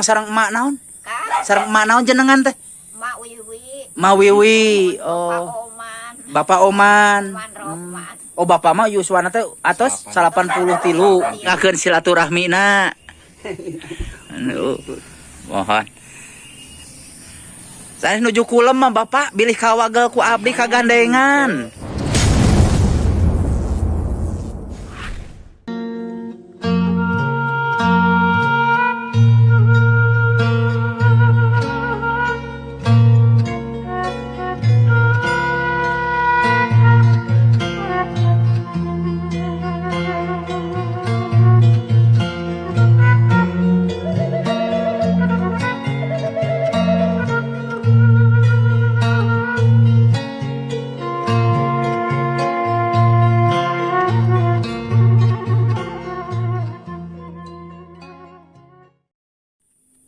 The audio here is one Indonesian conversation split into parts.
sareng emak naon? Kah? Sareng emak naon jenengan teh? Mak Wiwi. Ma Wiwi. Bapak Oh. Oman. Bapak Oman. Oman Rohman. Oh bapak mah yuswana teh atos 83. Ngakeun silaturahmina. Anu. Mohon. Saya nuju kulem mah bapak bilih kawagel ku abdi kagandengan.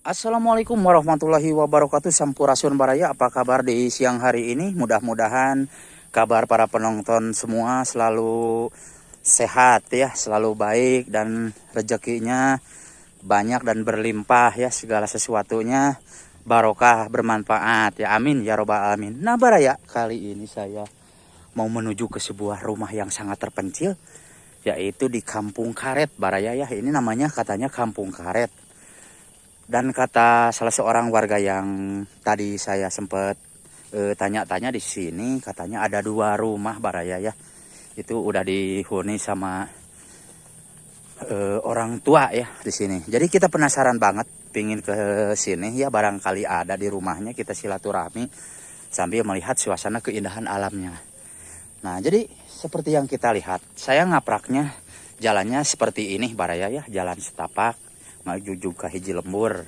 Assalamualaikum warahmatullahi wabarakatuh. Sampurasun baraya, apa kabar di siang hari ini? Mudah-mudahan kabar para penonton semua selalu sehat ya, selalu baik dan rezekinya banyak dan berlimpah ya, segala sesuatunya barokah bermanfaat ya, amin ya robbal alamin. Nah baraya, kali ini saya mau menuju ke sebuah rumah yang sangat terpencil, yaitu di Kampung Karet baraya ya. Ini namanya katanya Kampung Karet. Dan kata salah seorang warga yang tadi saya sempat tanya-tanya di sini, katanya ada 2 rumah baraya ya. Itu udah dihuni sama orang tua ya di sini. Jadi kita penasaran banget pingin ke sini ya, barangkali ada di rumahnya, kita silaturahmi sambil melihat suasana keindahan alamnya. Nah, jadi seperti yang kita lihat, saya ngapraknya jalannya seperti ini baraya ya, jalan setapak maju ke hiji lembur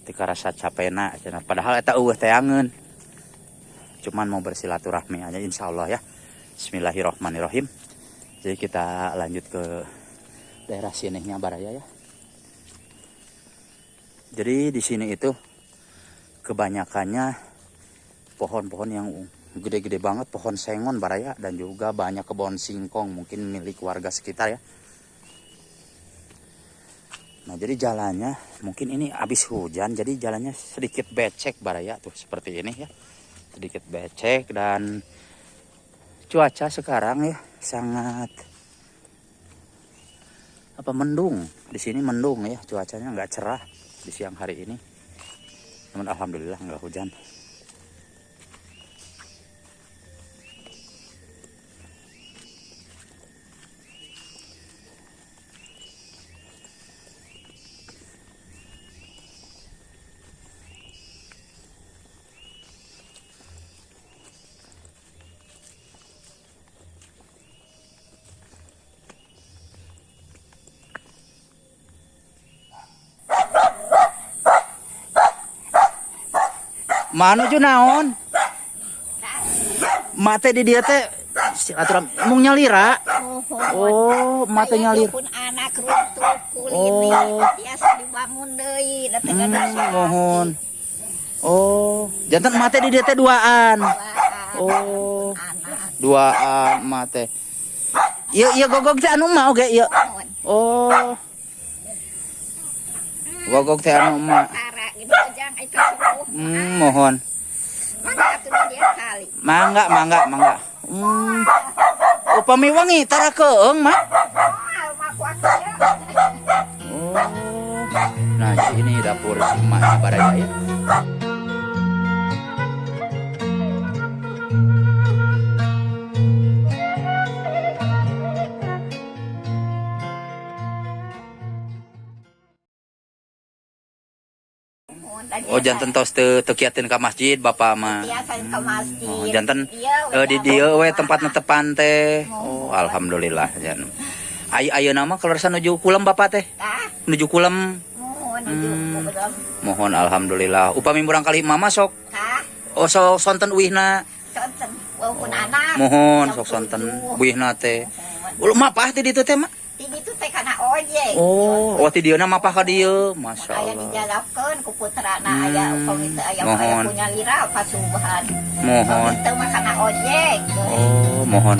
tika rasa capena cenah, padahal eta eueuh teangeun, cuman mau bersilaturahmi aja insyaallah ya. Bismillahirrahmanirrahim. Jadi kita lanjut ke daerah sininya baraya ya. Jadi di sini itu kebanyakannya pohon-pohon yang gede-gede banget, pohon sengon baraya, dan juga banyak kebun singkong mungkin milik warga sekitar ya. Nah jadi jalannya mungkin ini habis hujan, jadi jalannya sedikit becek baraya tuh seperti ini ya, sedikit becek. Dan cuaca sekarang ya sangat mendung. Di sini mendung ya, cuacanya nggak cerah di siang hari ini. Namun alhamdulillah nggak hujan. Manuju naon? Mate di dia teh silaturahmi mung nyalira. Oh, mate nyalir. Pun anak runtuh kulini biasa dibangun deui da teh mohon. Oh, jantan mate di dia teh 2an. Oh. 2an mate. Ieu gogog teh anu mah oge ieu. Oh. Gogog teh anu mah. Mohon. Mangga. Upami wangi tara keung mah. Oh. Nah, ini dapur si emaknya baraya ya. Oh jantan tos teu kiatin ka masjid bapak mah. Biasa ke masjid. Oh jantan di dieu we tempat netepan teh. Oh alhamdulillah jan. Ayeuna mah keluarsa nuju kulem bapak teh. Nuju kulem. Mohon alhamdulillah. Upami murang kali mama sok. Oh sok sonten uihna. Sonten walaupun anak. Mohon sok sonten uihna teh. Ulu mapah teh ditu teh mah. Di ditu teh kana ojek. Oh ti dieuna mapah ka dieu. Masyaallah. Aya dijalapkeun ku putrana aya upami teu aya punya lira pasubuhan. Mohon. Teu mah kana ojek. Oh, mohon.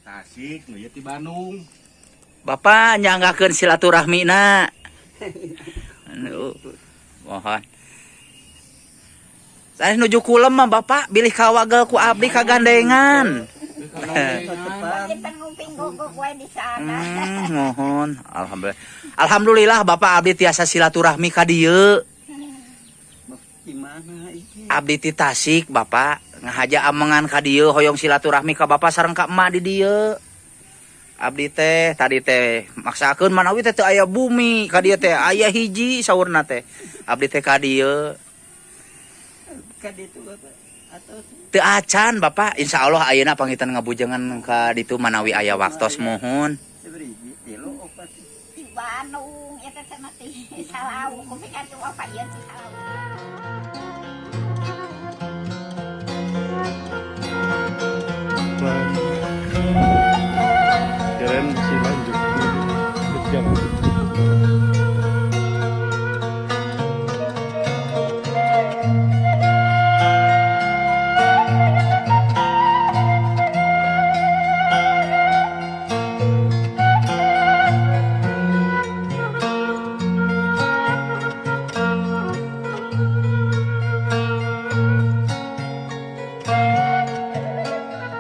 Tasik, nu di Bandung. Bapak nyanggakeun silaturahmina. Mohon. Saya nuju kulem mah Bapak bilih kawagel ku abdi kagandengan. Kita ngumping gogok wae di sana. Mohon. Alhamdulillah. Alhamdulillah Bapak abdi tiasa silaturahmi ka dieu. Gimana iki? Abdi ti Tasik Bapak ngahaja amengan ka dieu hoyong silaturahmi ka Bapak sareng ka emak di dieu. Abdi teh tadi teh maksakeun manawi teh teu aya bumi ka dieu teh aya hiji saurna teh. Abdi teh ka dieu Ka ditu Bapak atau teu acan Bapak. Insyaallah ayeuna pangitan ngabujengan ka ditu manawi aya waktos mohon. seberiji tilu opat. Di Bandung eta teh mati salau kumpul atuh apa ieu teh salau. Keren si lanjut. Jam.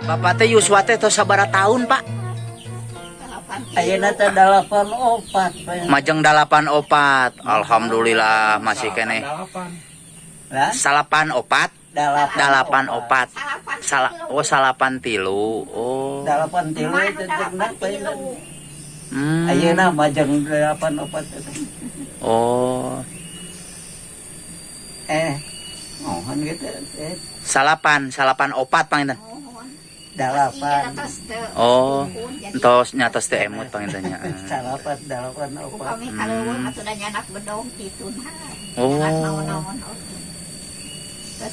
Bapak teh Yuswa teh tos sabaraha taun Pak? Ayeuna teh 84. Majeng 84. Alhamdulillah masih kene. Lah, 84. 84. Salapan tilu. Oh. 83 itu jeung peuleun. Hmm. Ayeuna mah jeung 84 itu. Oh. Mohon gitu. Salapan opat panginten. 8. Oh. Entos nyatos teh emut pangintennya. 8. Kami kaleuweung atuh da nyanak bedong kitu nah. Oh. Nyanak naon-naon. Terus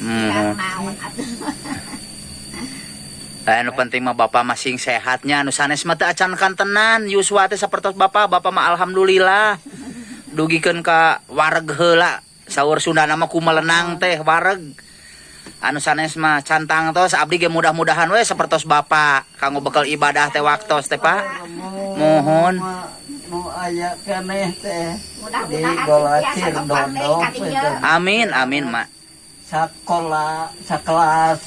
naon atuh. Anu penting mah Bapak masing sehatnya anu sanes mah teu acan kantenan Yuswa teh sapertos Bapak mah alhamdulillah dugikeun ka wareg heula saur Sundana mah kumelenang teh wareg anu sanes mah cantang tos abdi ge mudah-mudahan we sapertos Bapak kanggo bekal ibadah teh waktos teh Pak mohon nu aya keneh teh di Mudah-mudahan Golacir tiasa Dondok kadieu. amin Mak sekolah sekelas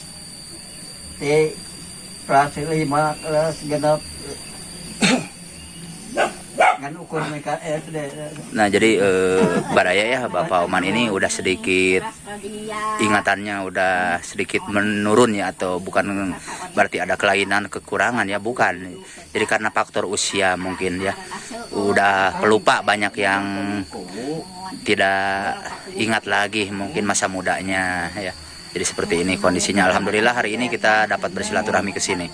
di kelas 5 kelas genep kan ukur mereka SD. nah jadi baraya ya Bapak Oman ini udah sedikit ingatannya udah sedikit menurun ya atau bukan berarti ada kelainan kekurangan ya bukan jadi karena faktor usia mungkin ya udah pelupa banyak yang tidak ingat lagi mungkin masa mudanya ya jadi seperti ini kondisinya alhamdulillah hari ini kita dapat bersilaturahmi ke sini.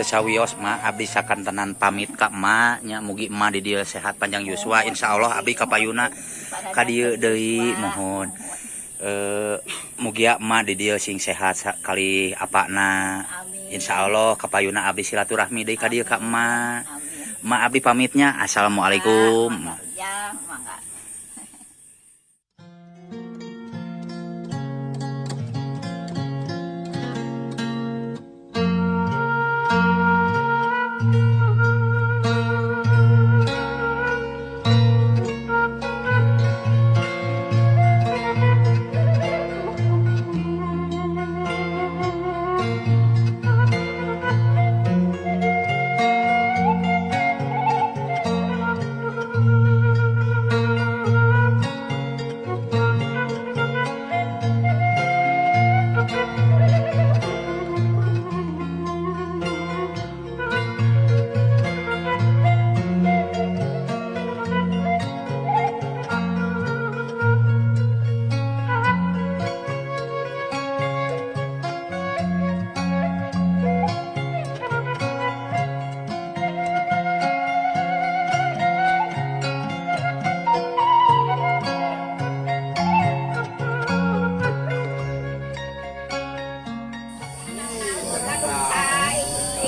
Sawios mah abdi sakantenan pamit ka emak nya mugi emak di dieu sehat panjang yuswa insyaallah abdi kapayuna ka dieu deui mohon mugi emak di dieu sing sehat kali apana insyaallah kapayuna abdi silaturahmi deui ka dieu ka emak abdi pamitnya assalamualaikum. Ya, mangga.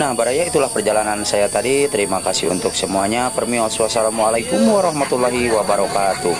Nah, Baraya, itulah perjalanan saya tadi. Terima kasih untuk semuanya. Permisi, wassalamualaikum warahmatullahi wabarakatuh.